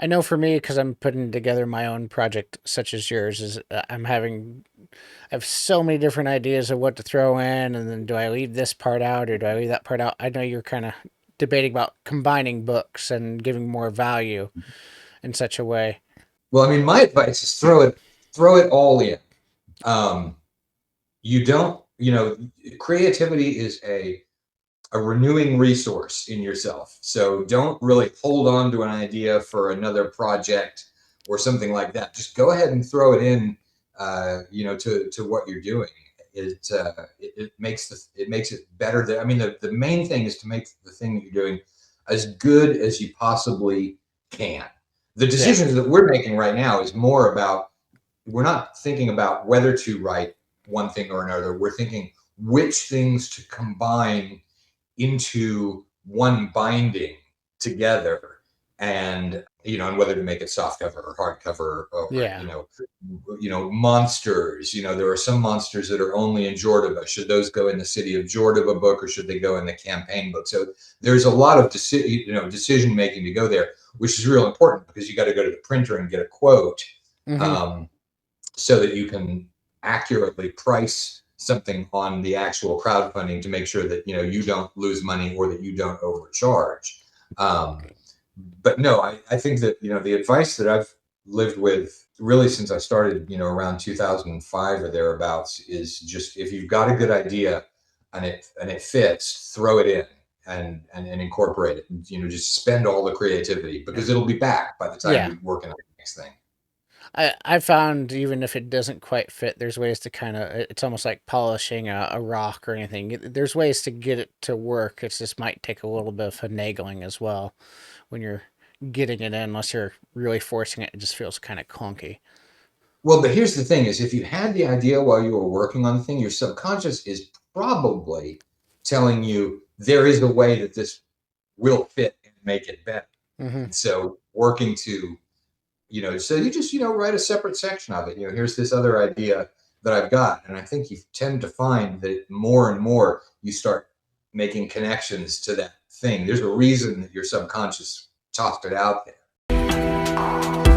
I know for me, because I'm putting together my own project such as yours, is I have so many different ideas of what to throw in, and then do I leave this part out or do I leave that part out? I know you're kind of debating about combining books and giving more value in such a way. Well, I mean, my advice is throw it all in. Um, you don't, creativity is a renewing resource in yourself. So don't really hold on to an idea for another project or something like that. Just go ahead and throw it in, to what you're doing. It makes it better. I mean, the main thing is to make the thing that you're doing as good as you possibly can. The Yeah. decisions that we're making right now is more about, we're not thinking about whether to write one thing or another. We're thinking which things to combine into one binding together, and whether to make it soft cover or hard cover, or Yeah. monsters. There are some monsters that are only in Jordan. Should those go in the City of Jordan book, or should they go in the campaign book? So there's a lot of decision making to go there, which is real important because you got to go to the printer and get a quote, Hmm. um, so that you can accurately price something on the actual crowdfunding to make sure that you don't lose money or that you don't overcharge. Um, but no, I think that the advice that I've lived with really since I started, around 2005 or thereabouts, is just, if you've got a good idea and it fits, throw it in and incorporate it. Just spend all the creativity, because it'll be back by the time Yeah. you're working on the next thing. I found even if it doesn't quite fit, there's ways to kind of, it's almost like polishing a rock or anything. There's ways to get it to work. It just might take a little bit of finagling as well when you're getting it in, unless you're really forcing it. It just feels kind of clunky. Well, but here's the thing: is if you had the idea while you were working on the thing, your subconscious is probably telling you there is a way that this will fit and make it better. Hmm. And so working to, so you just, write a separate section of it. Here's this other idea that I've got. And I think you tend to find that more and more you start making connections to that thing. There's a reason that your subconscious tossed it out there.